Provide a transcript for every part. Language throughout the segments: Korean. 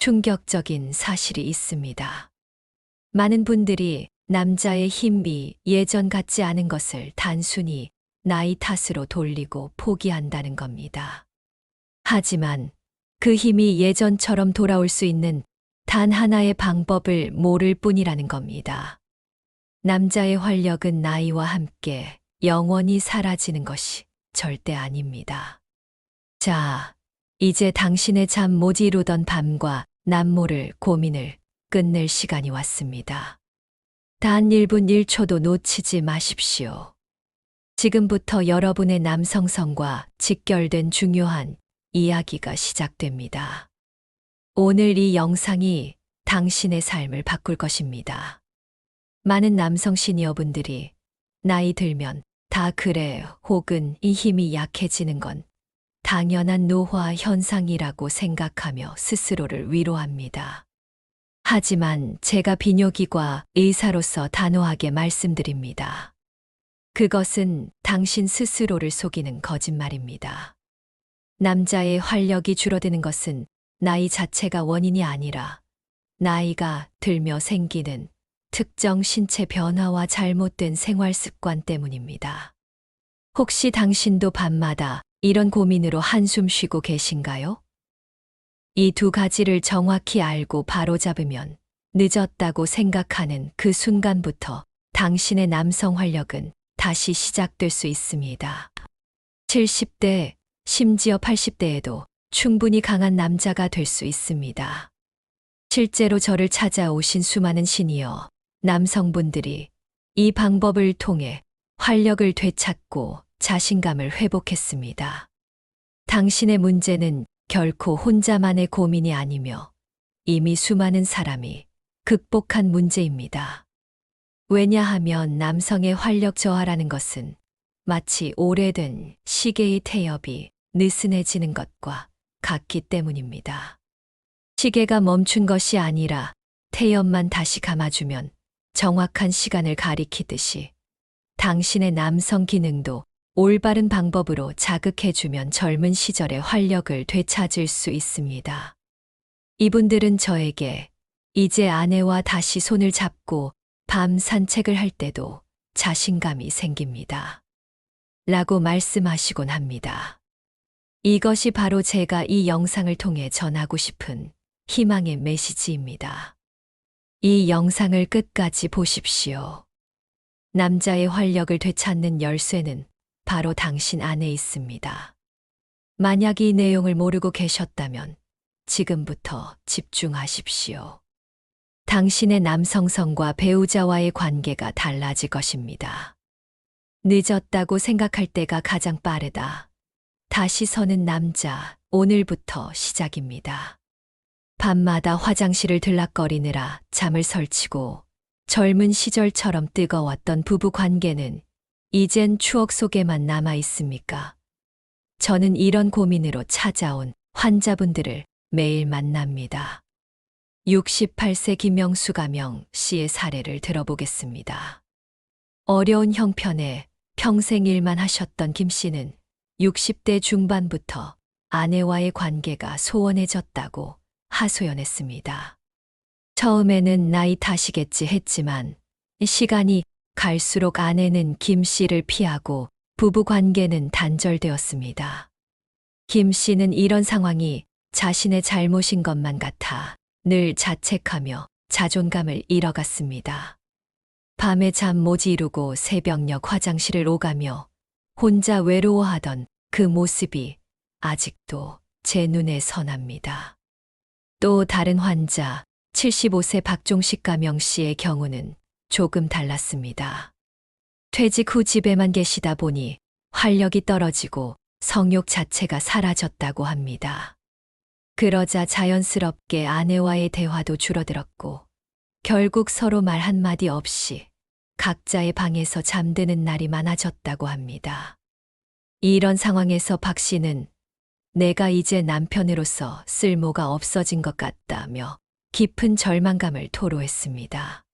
충격적인 사실이 있습니다. 많은 분들이 남자의 힘이 예전 같지 않은 것을 단순히 나이 탓으로 돌리고 포기한다는 겁니다. 하지만 그 힘이 예전처럼 돌아올 수 있는 단 하나의 방법을 모를 뿐이라는 겁니다. 남자의 활력은 나이와 함께 영원히 사라지는 것이 절대 아닙니다. 자, 이제 당신의 잠 못 이루던 밤과 남모를 고민을 끝낼 시간이 왔습니다. 단 1분 1초도 놓치지 마십시오. 지금부터 여러분의 남성성과 직결된 중요한 이야기가 시작됩니다. 오늘 이 영상이 당신의 삶을 바꿀 것입니다. 많은 남성 시니어분들이 나이 들면 다 그래 혹은 이 힘이 약해지는 건 당연한 노화 현상이라고 생각하며 스스로를 위로합니다. 하지만 제가 비뇨기과 의사로서 단호하게 말씀드립니다. 그것은 당신 스스로를 속이는 거짓말입니다. 남자의 활력이 줄어드는 것은 나이 자체가 원인이 아니라 나이가 들며 생기는 특정 신체 변화와 잘못된 생활 습관 때문입니다. 혹시 당신도 밤마다 이런 고민으로 한숨 쉬고 계신가요? 이 두 가지를 정확히 알고 바로잡으면 늦었다고 생각하는 그 순간부터 당신의 남성 활력은 다시 시작될 수 있습니다. 70대, 심지어 80대에도 충분히 강한 남자가 될 수 있습니다. 실제로 저를 찾아오신 수많은 시니어 남성분들이 이 방법을 통해 활력을 되찾고 자신감을 회복했습니다. 당신의 문제는 결코 혼자만의 고민이 아니며 이미 수많은 사람이 극복한 문제입니다. 왜냐하면 남성의 활력 저하라는 것은 마치 오래된 시계의 태엽이 느슨해지는 것과 같기 때문입니다. 시계가 멈춘 것이 아니라 태엽만 다시 감아주면 정확한 시간을 가리키듯이 당신의 남성 기능도 올바른 방법으로 자극해주면 젊은 시절의 활력을 되찾을 수 있습니다. 이분들은 저에게 이제 아내와 다시 손을 잡고 밤 산책을 할 때도 자신감이 생깁니다. 라고 말씀하시곤 합니다. 이것이 바로 제가 이 영상을 통해 전하고 싶은 희망의 메시지입니다. 이 영상을 끝까지 보십시오. 남자의 활력을 되찾는 열쇠는 바로 당신 안에 있습니다. 만약 이 내용을 모르고 계셨다면 지금부터 집중하십시오. 당신의 남성성과 배우자와의 관계가 달라질 것입니다. 늦었다고 생각할 때가 가장 빠르다. 다시 서는 남자, 오늘부터 시작입니다. 밤마다 화장실을 들락거리느라 잠을 설치고 젊은 시절처럼 뜨거웠던 부부 관계는 이젠 추억 속에만 남아 있습니까? 저는 이런 고민으로 찾아온 환자분들을 매일 만납니다. 68세 김명수 가명 씨의 사례를 들어보겠습니다. 어려운 형편에 평생 일만 하셨던 김 씨는 60대 중반부터 아내와의 관계가 소원해졌다고 하소연했습니다. 처음에는 나이 탓이겠지 했지만 시간이 갈수록 아내는 김 씨를 피하고 부부 관계는 단절되었습니다. 김 씨는 이런 상황이 자신의 잘못인 것만 같아 늘 자책하며 자존감을 잃어갔습니다. 밤에 잠 못 이루고 새벽녘 화장실을 오가며 혼자 외로워하던 그 모습이 아직도 제 눈에 선합니다. 또 다른 환자 75세 박종식 가명 씨의 경우는 조금 달랐습니다. 퇴직 후 집에만 계시다 보니 활력이 떨어지고 성욕 자체가 사라졌다고 합니다. 그러자 자연스럽게 아내와의 대화도 줄어들었고 결국 서로 말 한마디 없이 각자의 방에서 잠드는 날이 많아졌다고 합니다. 이런 상황에서 박 씨는 내가 이제 남편으로서 쓸모가 없어진 것 같다며 깊은 절망감을 토로했습니다.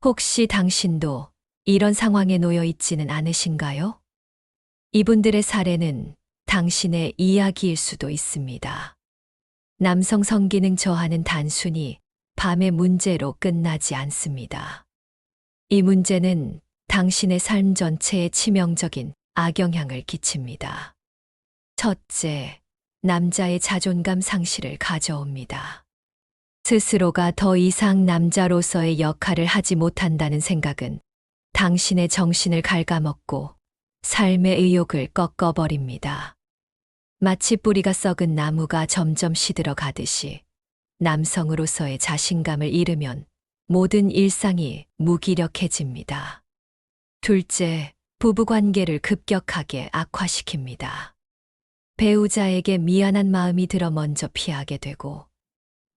혹시 당신도 이런 상황에 놓여 있지는 않으신가요? 이분들의 사례는 당신의 이야기일 수도 있습니다. 남성 성기능 저하는 단순히 밤의 문제로 끝나지 않습니다. 이 문제는 당신의 삶 전체에 치명적인 악영향을 끼칩니다. 첫째, 남자의 자존감 상실을 가져옵니다. 스스로가 더 이상 남자로서의 역할을 하지 못한다는 생각은 당신의 정신을 갉아먹고 삶의 의욕을 꺾어버립니다. 마치 뿌리가 썩은 나무가 점점 시들어 가듯이 남성으로서의 자신감을 잃으면 모든 일상이 무기력해집니다. 둘째, 부부관계를 급격하게 악화시킵니다. 배우자에게 미안한 마음이 들어 먼저 피하게 되고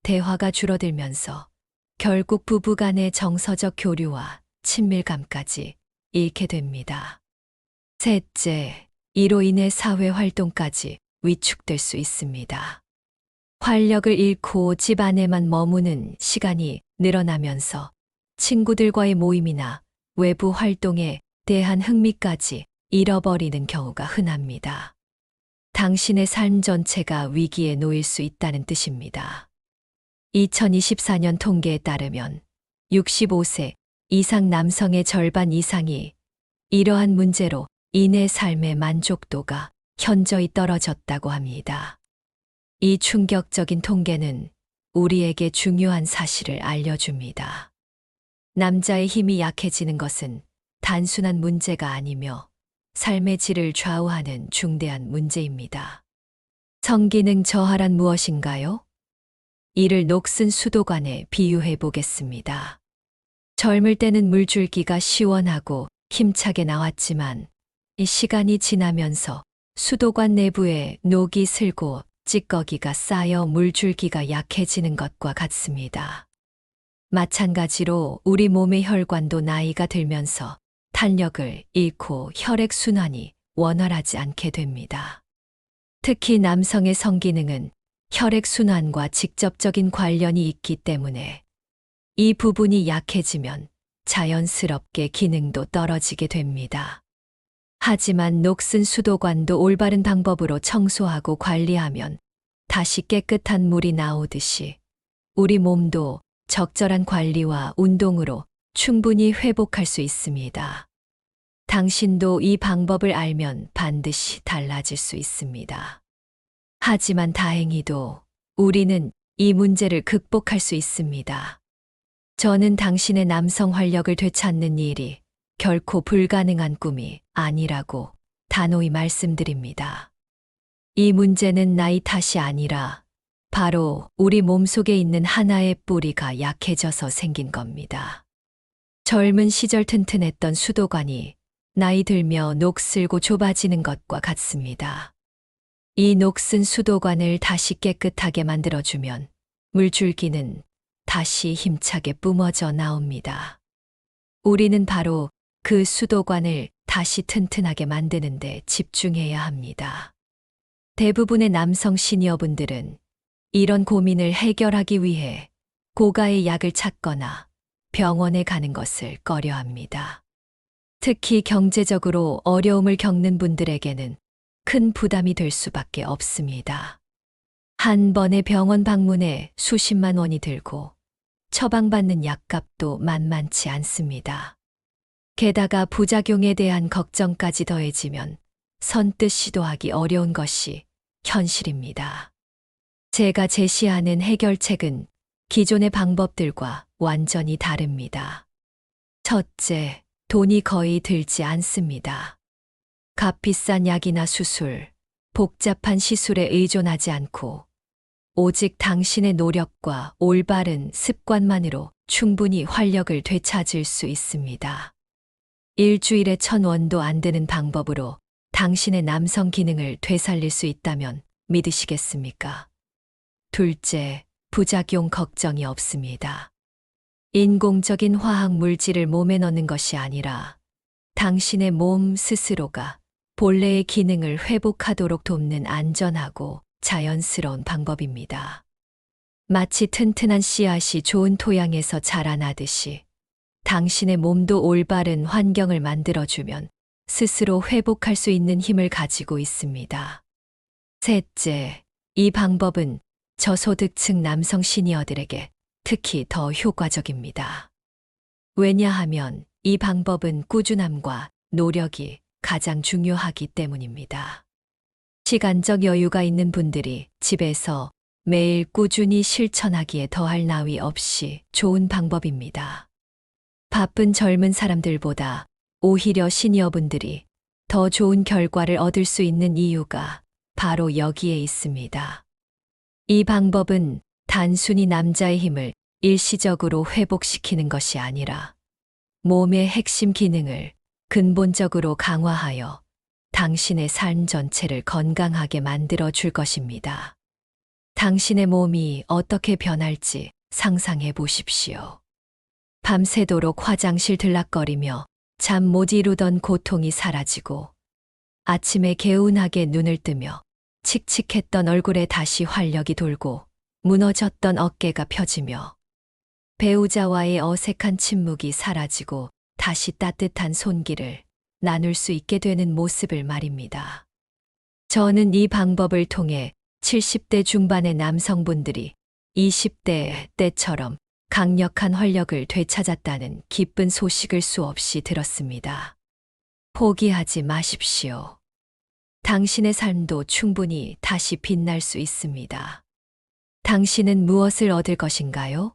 대화가 줄어들면서 결국 부부간의 정서적 교류와 친밀감까지 잃게 됩니다. 셋째, 이로 인해 사회 활동까지 위축될 수 있습니다. 활력을 잃고 집 안에만 머무는 시간이 늘어나면서 친구들과의 모임이나 외부 활동에 대한 흥미까지 잃어버리는 경우가 흔합니다. 당신의 삶 전체가 위기에 놓일 수 있다는 뜻입니다. 2024년 통계에 따르면 65세 이상 남성의 절반 이상이 이러한 문제로 인해 삶의 만족도가 현저히 떨어졌다고 합니다. 이 충격적인 통계는 우리에게 중요한 사실을 알려줍니다. 남자의 힘이 약해지는 것은 단순한 문제가 아니며 삶의 질을 좌우하는 중대한 문제입니다. 성기능 저하란 무엇인가요? 이를 녹슨 수도관에 비유해 보겠습니다. 젊을 때는 물줄기가 시원하고 힘차게 나왔지만 이 시간이 지나면서 수도관 내부에 녹이 슬고 찌꺼기가 쌓여 물줄기가 약해지는 것과 같습니다. 마찬가지로 우리 몸의 혈관도 나이가 들면서 탄력을 잃고 혈액순환이 원활하지 않게 됩니다. 특히 남성의 성기능은 혈액순환과 직접적인 관련이 있기 때문에 이 부분이 약해지면 자연스럽게 기능도 떨어지게 됩니다. 하지만 녹슨 수도관도 올바른 방법으로 청소하고 관리하면 다시 깨끗한 물이 나오듯이 우리 몸도 적절한 관리와 운동으로 충분히 회복할 수 있습니다. 당신도 이 방법을 알면 반드시 달라질 수 있습니다. 하지만 다행히도 우리는 이 문제를 극복할 수 있습니다. 저는 당신의 남성 활력을 되찾는 일이 결코 불가능한 꿈이 아니라고 단호히 말씀드립니다. 이 문제는 나이 탓이 아니라 바로 우리 몸속에 있는 하나의 뿌리가 약해져서 생긴 겁니다. 젊은 시절 튼튼했던 수도관이 나이 들며 녹슬고 좁아지는 것과 같습니다. 이 녹슨 수도관을 다시 깨끗하게 만들어주면 물줄기는 다시 힘차게 뿜어져 나옵니다. 우리는 바로 그 수도관을 다시 튼튼하게 만드는 데 집중해야 합니다. 대부분의 남성 시니어분들은 이런 고민을 해결하기 위해 고가의 약을 찾거나 병원에 가는 것을 꺼려합니다. 특히 경제적으로 어려움을 겪는 분들에게는 큰 부담이 될 수밖에 없습니다. 한 번의 병원 방문에 수십만 원이 들고 처방받는 약값도 만만치 않습니다. 게다가 부작용에 대한 걱정까지 더해지면 선뜻 시도하기 어려운 것이 현실입니다. 제가 제시하는 해결책은 기존의 방법들과 완전히 다릅니다. 첫째, 돈이 거의 들지 않습니다. 값비싼 약이나 수술, 복잡한 시술에 의존하지 않고 오직 당신의 노력과 올바른 습관만으로 충분히 활력을 되찾을 수 있습니다. 일주일에 1,000원도 안 드는 방법으로 당신의 남성 기능을 되살릴 수 있다면 믿으시겠습니까? 둘째, 부작용 걱정이 없습니다. 인공적인 화학 물질을 몸에 넣는 것이 아니라 당신의 몸 스스로가 본래의 기능을 회복하도록 돕는 안전하고 자연스러운 방법입니다. 마치 튼튼한 씨앗이 좋은 토양에서 자라나듯이 당신의 몸도 올바른 환경을 만들어주면 스스로 회복할 수 있는 힘을 가지고 있습니다. 셋째, 이 방법은 저소득층 남성 시니어들에게 특히 더 효과적입니다. 왜냐하면 이 방법은 꾸준함과 노력이 가장 중요하기 때문입니다. 시간적 여유가 있는 분들이 집에서 매일 꾸준히 실천하기에 더할 나위 없이 좋은 방법입니다. 바쁜 젊은 사람들보다 오히려 시니어분들이 더 좋은 결과를 얻을 수 있는 이유가 바로 여기에 있습니다. 이 방법은 단순히 남자의 힘을 일시적으로 회복시키는 것이 아니라 몸의 핵심 기능을 근본적으로 강화하여 당신의 삶 전체를 건강하게 만들어 줄 것입니다. 당신의 몸이 어떻게 변할지 상상해 보십시오. 밤새도록 화장실 들락거리며 잠 못 이루던 고통이 사라지고 아침에 개운하게 눈을 뜨며 칙칙했던 얼굴에 다시 활력이 돌고 무너졌던 어깨가 펴지며 배우자와의 어색한 침묵이 사라지고 다시 따뜻한 손길을 나눌 수 있게 되는 모습을 말입니다. 저는 이 방법을 통해 70대 중반의 남성분들이 20대 때처럼 강력한 활력을 되찾았다는 기쁜 소식을 수없이 들었습니다. 포기하지 마십시오. 당신의 삶도 충분히 다시 빛날 수 있습니다. 당신은 무엇을 얻을 것인가요?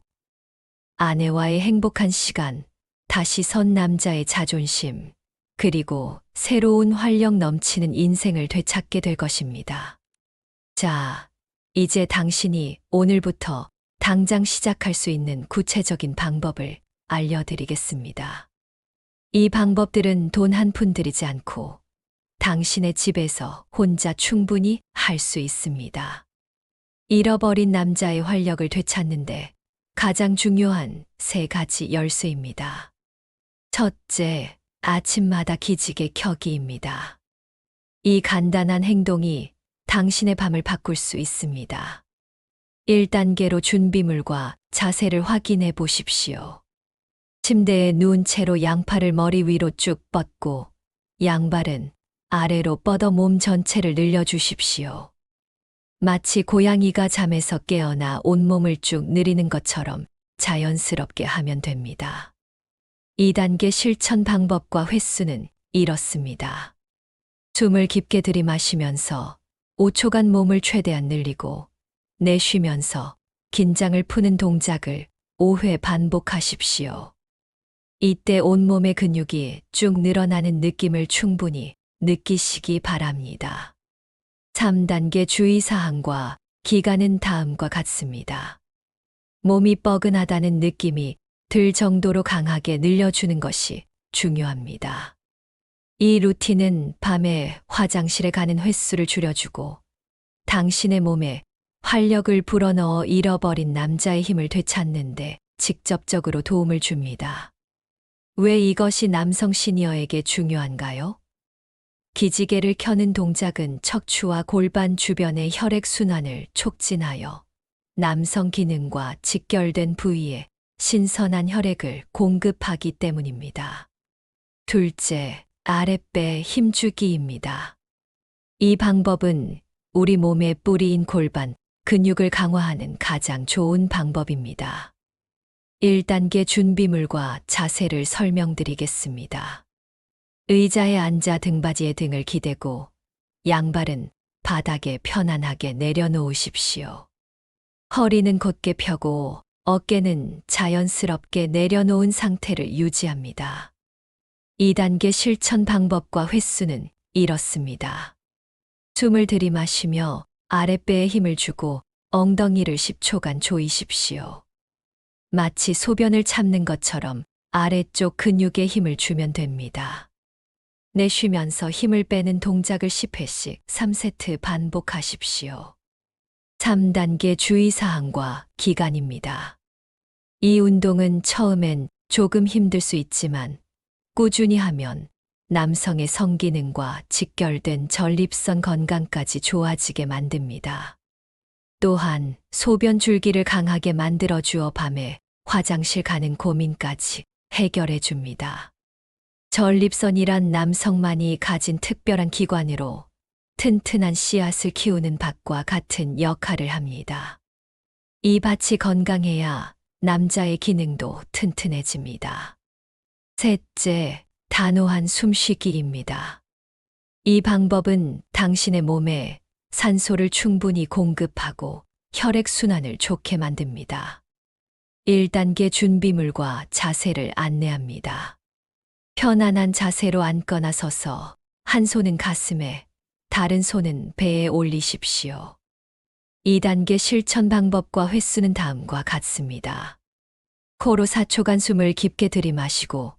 아내와의 행복한 시간, 다시 선 남자의 자존심, 그리고 새로운 활력 넘치는 인생을 되찾게 될 것입니다. 자, 이제 당신이 오늘부터 당장 시작할 수 있는 구체적인 방법을 알려드리겠습니다. 이 방법들은 돈 한 푼 들이지 않고 당신의 집에서 혼자 충분히 할 수 있습니다. 잃어버린 남자의 활력을 되찾는데 가장 중요한 3가지 열쇠입니다. 첫째, 아침마다 기지개 켜기입니다. 이 간단한 행동이 당신의 밤을 바꿀 수 있습니다. 1단계로 준비물과 자세를 확인해 보십시오. 침대에 누운 채로 양팔을 머리 위로 쭉 뻗고 양발은 아래로 뻗어 몸 전체를 늘려주십시오. 마치 고양이가 잠에서 깨어나 온몸을 쭉 늘리는 것처럼 자연스럽게 하면 됩니다. 2단계 실천 방법과 횟수는 이렇습니다. 숨을 깊게 들이마시면서 5초간 몸을 최대한 늘리고 내쉬면서 긴장을 푸는 동작을 5회 반복하십시오. 이때 온몸의 근육이 쭉 늘어나는 느낌을 충분히 느끼시기 바랍니다. 3단계 주의사항과 기간은 다음과 같습니다. 몸이 뻐근하다는 느낌이 들 정도로 강하게 늘려주는 것이 중요합니다. 이 루틴은 밤에 화장실에 가는 횟수를 줄여주고 당신의 몸에 활력을 불어넣어 잃어버린 남자의 힘을 되찾는데 직접적으로 도움을 줍니다. 왜 이것이 남성 시니어에게 중요한가요? 기지개를 켜는 동작은 척추와 골반 주변의 혈액순환을 촉진하여 남성 기능과 직결된 부위에 신선한 혈액을 공급하기 때문입니다. 둘째, 아랫배 힘주기입니다. 이 방법은 우리 몸의 뿌리인 골반, 근육을 강화하는 가장 좋은 방법입니다. 1단계 준비물과 자세를 설명드리겠습니다. 의자에 앉아 등받이에 등을 기대고 양발은 바닥에 편안하게 내려놓으십시오. 허리는 곧게 펴고 어깨는 자연스럽게 내려놓은 상태를 유지합니다. 2단계 실천 방법과 횟수는 이렇습니다. 숨을 들이마시며 아랫배에 힘을 주고 엉덩이를 10초간 조이십시오. 마치 소변을 참는 것처럼 아래쪽 근육에 힘을 주면 됩니다. 내쉬면서 힘을 빼는 동작을 10회씩 3세트 반복하십시오. 3단계 주의사항과 기간입니다. 이 운동은 처음엔 조금 힘들 수 있지만 꾸준히 하면 남성의 성기능과 직결된 전립선 건강까지 좋아지게 만듭니다. 또한 소변 줄기를 강하게 만들어 주어 밤에 화장실 가는 고민까지 해결해 줍니다. 전립선이란 남성만이 가진 특별한 기관으로 튼튼한 씨앗을 키우는 밭과 같은 역할을 합니다. 이 밭이 건강해야 남자의 기능도 튼튼해집니다. 셋째, 단호한 숨쉬기입니다. 이 방법은 당신의 몸에 산소를 충분히 공급하고 혈액순환을 좋게 만듭니다. 1단계 준비물과 자세를 안내합니다. 편안한 자세로 앉거나 서서 한 손은 가슴에, 다른 손은 배에 올리십시오. 2단계 실천 방법과 횟수는 다음과 같습니다. 코로 4초간 숨을 깊게 들이마시고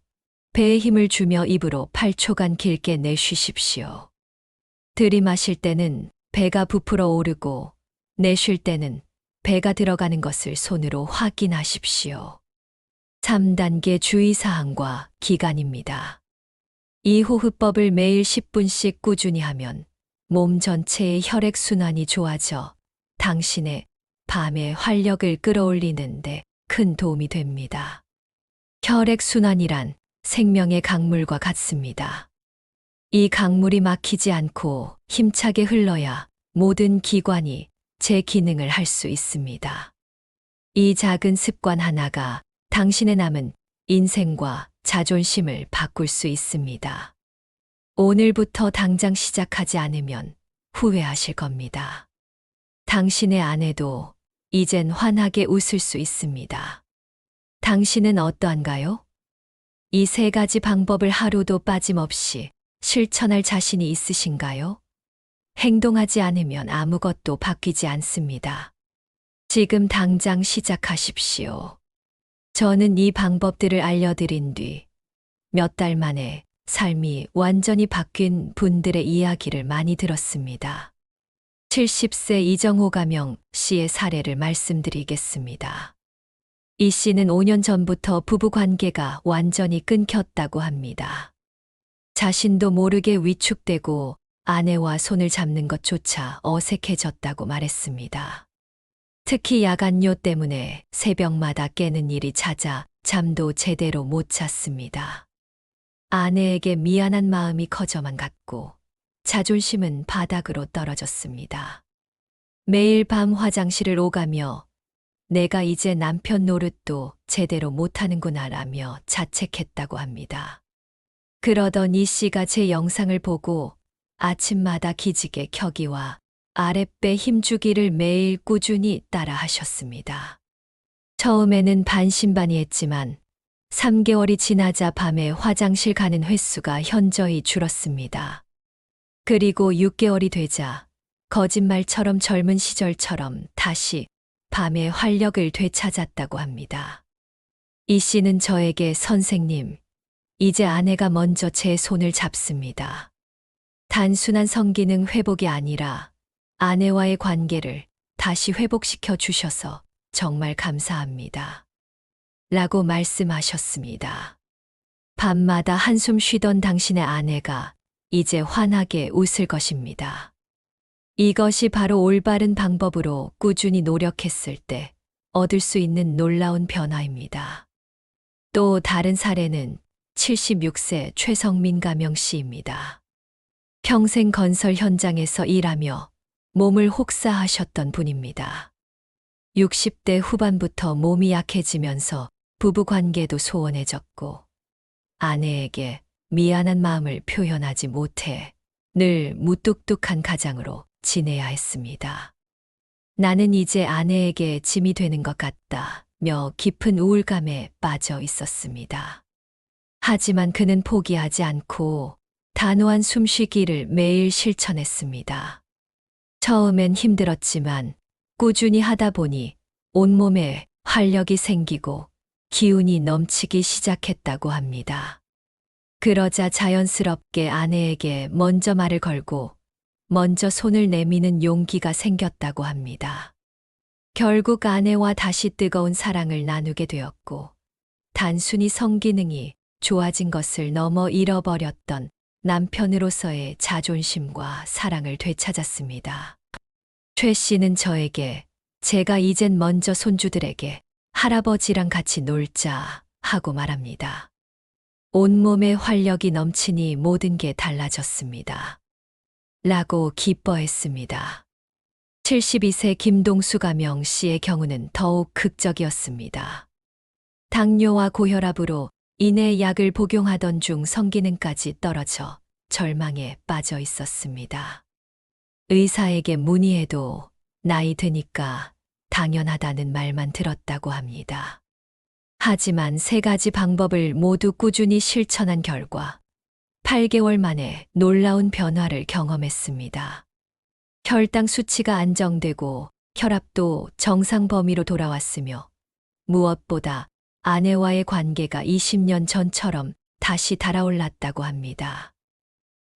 배에 힘을 주며 입으로 8초간 길게 내쉬십시오. 들이마실 때는 배가 부풀어 오르고 내쉴 때는 배가 들어가는 것을 손으로 확인하십시오. 3단계 주의사항과 기간입니다. 이 호흡법을 매일 10분씩 꾸준히 하면 몸 전체의 혈액순환이 좋아져 당신의 밤의 활력을 끌어올리는데 큰 도움이 됩니다. 혈액순환이란 생명의 강물과 같습니다. 이 강물이 막히지 않고 힘차게 흘러야 모든 기관이 제 기능을 할 수 있습니다. 이 작은 습관 하나가 당신의 남은 인생과 자존심을 바꿀 수 있습니다. 오늘부터 당장 시작하지 않으면 후회하실 겁니다. 당신의 아내도 이젠 환하게 웃을 수 있습니다. 당신은 어떠한가요? 이 3가지 방법을 하루도 빠짐없이 실천할 자신이 있으신가요? 행동하지 않으면 아무것도 바뀌지 않습니다. 지금 당장 시작하십시오. 저는 이 방법들을 알려드린 뒤 몇 달 만에 삶이 완전히 바뀐 분들의 이야기를 많이 들었습니다. 70세 이정호 가명 씨의 사례를 말씀드리겠습니다. 이 씨는 5년 전부터 부부 관계가 완전히 끊겼다고 합니다. 자신도 모르게 위축되고 아내와 손을 잡는 것조차 어색해졌다고 말했습니다. 특히 야간요 때문에 새벽마다 깨는 일이 잦아 잠도 제대로 못 잤습니다. 아내에게 미안한 마음이 커져만 갔고 자존심은 바닥으로 떨어졌습니다. 매일 밤 화장실을 오가며 내가 이제 남편 노릇도 제대로 못하는구나라며 자책했다고 합니다. 그러던 이 씨가 제 영상을 보고 아침마다 기지개 켜기와 아랫배 힘주기를 매일 꾸준히 따라 하셨습니다. 처음에는 반신반의했지만 3개월이 지나자 밤에 화장실 가는 횟수가 현저히 줄었습니다. 그리고 6개월이 되자 거짓말처럼 젊은 시절처럼 다시 밤에 활력을 되찾았다고 합니다. 이 씨는 저에게 선생님, 이제 아내가 먼저 제 손을 잡습니다. 단순한 성기능 회복이 아니라 아내와의 관계를 다시 회복시켜 주셔서 정말 감사합니다. 라고 말씀하셨습니다. 밤마다 한숨 쉬던 당신의 아내가 이제 환하게 웃을 것입니다. 이것이 바로 올바른 방법으로 꾸준히 노력했을 때 얻을 수 있는 놀라운 변화입니다. 또 다른 사례는 76세 최성민 가명 씨입니다. 평생 건설 현장에서 일하며 몸을 혹사하셨던 분입니다. 60대 후반부터 몸이 약해지면서 부부 관계도 소원해졌고 아내에게 미안한 마음을 표현하지 못해 늘 무뚝뚝한 가장으로 지내야 했습니다. 나는 이제 아내에게 짐이 되는 것 같다며 깊은 우울감에 빠져 있었습니다. 하지만 그는 포기하지 않고 단호한 숨쉬기를 매일 실천했습니다. 처음엔 힘들었지만 꾸준히 하다 보니 온몸에 활력이 생기고 기운이 넘치기 시작했다고 합니다. 그러자 자연스럽게 아내에게 먼저 말을 걸고 먼저 손을 내미는 용기가 생겼다고 합니다. 결국 아내와 다시 뜨거운 사랑을 나누게 되었고 단순히 성기능이 좋아진 것을 넘어 잃어버렸던 남편으로서의 자존심과 사랑을 되찾았습니다. 최 씨는 저에게 제가 이젠 먼저 손주들에게 할아버지랑 같이 놀자 하고 말합니다. 온몸에 활력이 넘치니 모든 게 달라졌습니다. 라고 기뻐했습니다. 72세 김동수 가명 씨의 경우는 더욱 극적이었습니다. 당뇨와 고혈압으로 인해 약을 복용하던 중 성기능까지 떨어져 절망에 빠져 있었습니다. 의사에게 문의해도 나이 드니까 당연하다는 말만 들었다고 합니다. 하지만 3가지 방법을 모두 꾸준히 실천한 결과 8개월 만에 놀라운 변화를 경험했습니다. 혈당 수치가 안정되고 혈압도 정상 범위로 돌아왔으며 무엇보다 아내와의 관계가 20년 전처럼 다시 달아올랐다고 합니다.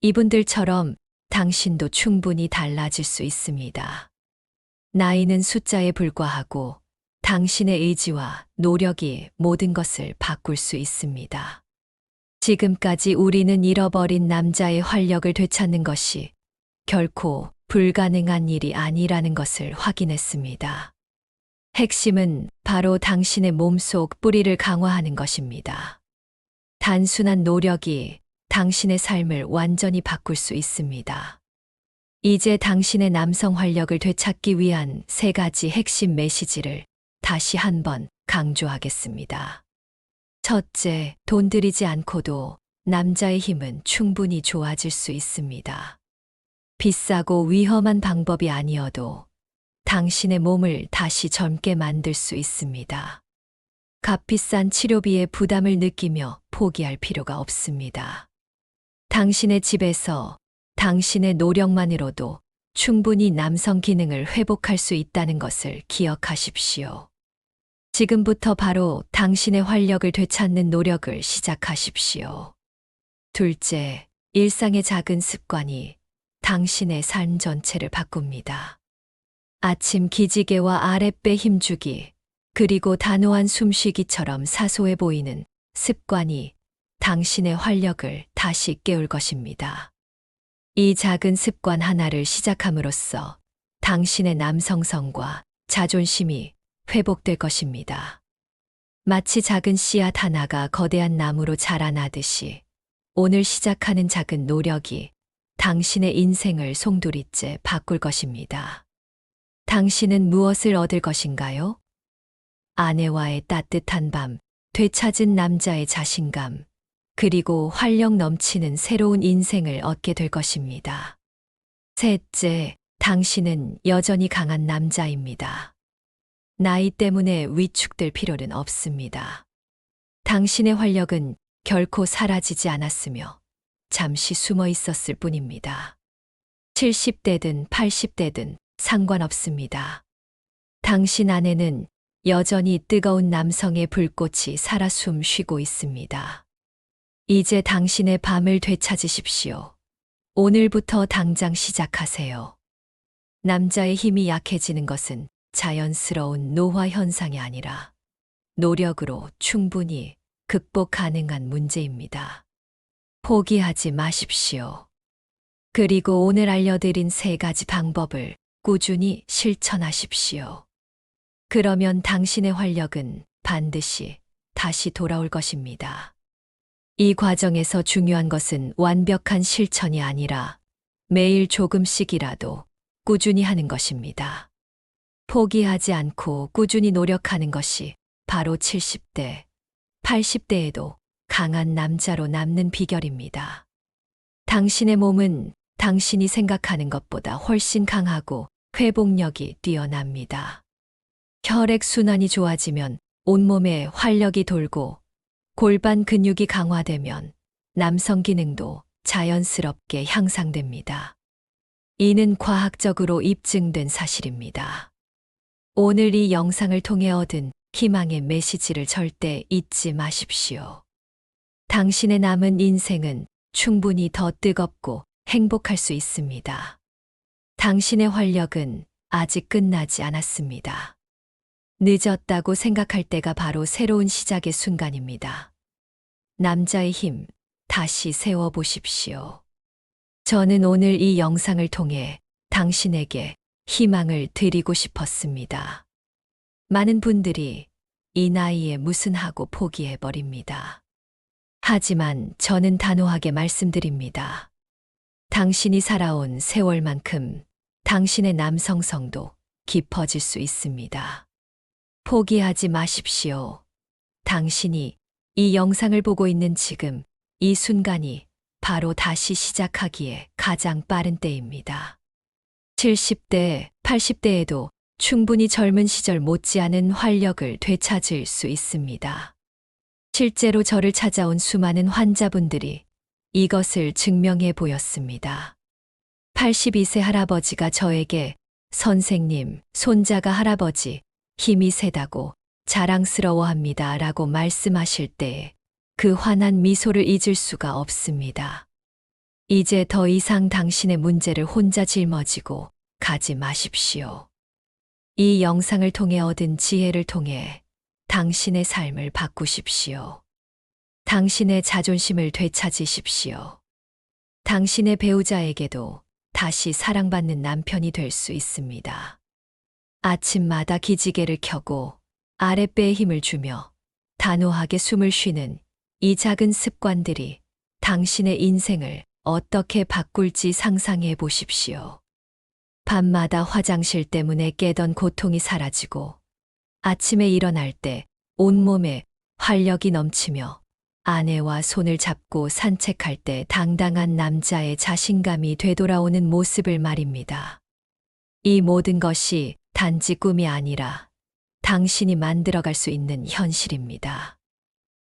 이분들처럼 당신도 충분히 달라질 수 있습니다. 나이는 숫자에 불과하고 당신의 의지와 노력이 모든 것을 바꿀 수 있습니다. 지금까지 우리는 잃어버린 남자의 활력을 되찾는 것이 결코 불가능한 일이 아니라는 것을 확인했습니다. 핵심은 바로 당신의 몸속 뿌리를 강화하는 것입니다. 단순한 노력이 당신의 삶을 완전히 바꿀 수 있습니다. 이제 당신의 남성 활력을 되찾기 위한 3가지 핵심 메시지를 다시 한번 강조하겠습니다. 첫째, 돈 들이지 않고도 남자의 힘은 충분히 좋아질 수 있습니다. 비싸고 위험한 방법이 아니어도 당신의 몸을 다시 젊게 만들 수 있습니다. 값비싼 치료비에 부담을 느끼며 포기할 필요가 없습니다. 당신의 집에서 당신의 노력만으로도 충분히 남성 기능을 회복할 수 있다는 것을 기억하십시오. 지금부터 바로 당신의 활력을 되찾는 노력을 시작하십시오. 둘째, 일상의 작은 습관이 당신의 삶 전체를 바꿉니다. 아침 기지개와 아랫배 힘주기, 그리고 단호한 숨쉬기처럼 사소해 보이는 습관이 당신의 활력을 다시 깨울 것입니다. 이 작은 습관 하나를 시작함으로써 당신의 남성성과 자존심이 회복될 것입니다. 마치 작은 씨앗 하나가 거대한 나무로 자라나듯이 오늘 시작하는 작은 노력이 당신의 인생을 송두리째 바꿀 것입니다. 당신은 무엇을 얻을 것인가요? 아내와의 따뜻한 밤, 되찾은 남자의 자신감, 그리고 활력 넘치는 새로운 인생을 얻게 될 것입니다. 셋째, 당신은 여전히 강한 남자입니다. 나이 때문에 위축될 필요는 없습니다. 당신의 활력은 결코 사라지지 않았으며 잠시 숨어 있었을 뿐입니다. 70대든 80대든 상관없습니다. 당신 안에는 여전히 뜨거운 남성의 불꽃이 살아 숨쉬고 있습니다. 이제 당신의 밤을 되찾으십시오. 오늘부터 당장 시작하세요. 남자의 힘이 약해지는 것은 자연스러운 노화 현상이 아니라 노력으로 충분히 극복 가능한 문제입니다. 포기하지 마십시오. 그리고 오늘 알려드린 3가지 방법을 꾸준히 실천하십시오. 그러면 당신의 활력은 반드시 다시 돌아올 것입니다. 이 과정에서 중요한 것은 완벽한 실천이 아니라 매일 조금씩이라도 꾸준히 하는 것입니다. 포기하지 않고 꾸준히 노력하는 것이 바로 70대, 80대에도 강한 남자로 남는 비결입니다. 당신의 몸은 당신이 생각하는 것보다 훨씬 강하고 회복력이 뛰어납니다. 혈액순환이 좋아지면 온몸에 활력이 돌고 골반 근육이 강화되면 남성 기능도 자연스럽게 향상됩니다. 이는 과학적으로 입증된 사실입니다. 오늘 이 영상을 통해 얻은 희망의 메시지를 절대 잊지 마십시오. 당신의 남은 인생은 충분히 더 뜨겁고 행복할 수 있습니다. 당신의 활력은 아직 끝나지 않았습니다. 늦었다고 생각할 때가 바로 새로운 시작의 순간입니다. 남자의 힘, 다시 세워보십시오. 저는 오늘 이 영상을 통해 당신에게 희망을 드리고 싶었습니다. 많은 분들이 이 나이에 무슨 하고 포기해버립니다. 하지만 저는 단호하게 말씀드립니다. 당신이 살아온 세월만큼 당신의 남성성도 깊어질 수 있습니다. 포기하지 마십시오. 당신이 이 영상을 보고 있는 지금 이 순간이 바로 다시 시작하기에 가장 빠른 때입니다. 70대, 80대에도 충분히 젊은 시절 못지않은 활력을 되찾을 수 있습니다. 실제로 저를 찾아온 수많은 환자분들이 이것을 증명해 보였습니다. 82세 할아버지가 저에게 선생님, 손자가 할아버지 힘이 세다고 자랑스러워합니다 라고 말씀하실 때 그 환한 미소를 잊을 수가 없습니다. 이제 더 이상 당신의 문제를 혼자 짊어지고 가지 마십시오. 이 영상을 통해 얻은 지혜를 통해 당신의 삶을 바꾸십시오. 당신의 자존심을 되찾으십시오. 당신의 배우자에게도 다시 사랑받는 남편이 될 수 있습니다. 아침마다 기지개를 켜고 아랫배에 힘을 주며 단호하게 숨을 쉬는 이 작은 습관들이 당신의 인생을 어떻게 바꿀지 상상해 보십시오. 밤마다 화장실 때문에 깨던 고통이 사라지고 아침에 일어날 때 온몸에 활력이 넘치며 아내와 손을 잡고 산책할 때 당당한 남자의 자신감이 되돌아오는 모습을 말입니다. 이 모든 것이 단지 꿈이 아니라 당신이 만들어갈 수 있는 현실입니다.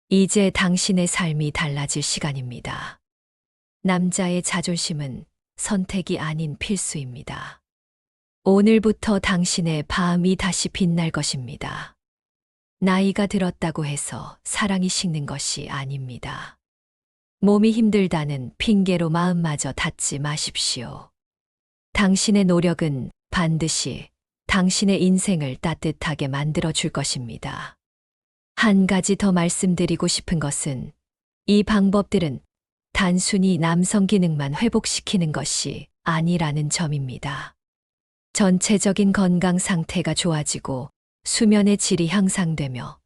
이제 당신의 삶이 달라질 시간입니다. 남자의 자존심은 선택이 아닌 필수입니다. 오늘부터 당신의 밤이 다시 빛날 것입니다. 나이가 들었다고 해서 사랑이 식는 것이 아닙니다. 몸이 힘들다는 핑계로 마음마저 닫지 마십시오. 당신의 노력은 반드시 당신의 인생을 따뜻하게 만들어 줄 것입니다. 한 가지 더 말씀드리고 싶은 것은 이 방법들은 단순히 남성 기능만 회복시키는 것이 아니라는 점입니다. 전체적인 건강 상태가 좋아지고 수면의 질이 향상되며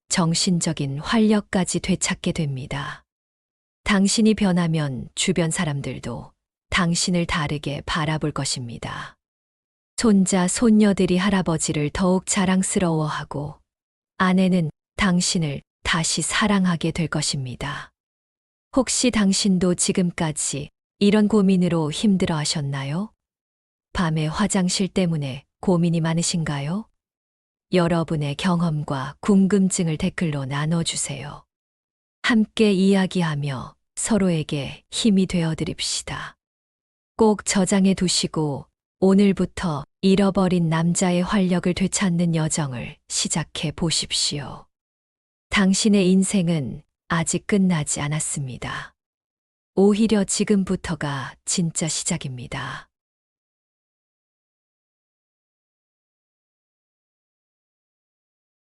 정신적인 활력까지 되찾게 됩니다. 당신이 변하면 주변 사람들도 당신을 다르게 바라볼 것입니다. 손자, 손녀들이 할아버지를 더욱 자랑스러워하고 아내는 당신을 다시 사랑하게 될 것입니다. 혹시 당신도 지금까지 이런 고민으로 힘들어 하셨나요? 밤에 화장실 때문에 고민이 많으신가요? 여러분의 경험과 궁금증을 댓글로 나눠주세요. 함께 이야기하며 서로에게 힘이 되어드립시다. 꼭 저장해 두시고 오늘부터 잃어버린 남자의 활력을 되찾는 여정을 시작해 보십시오. 당신의 인생은 아직 끝나지 않았습니다. 오히려 지금부터가 진짜 시작입니다.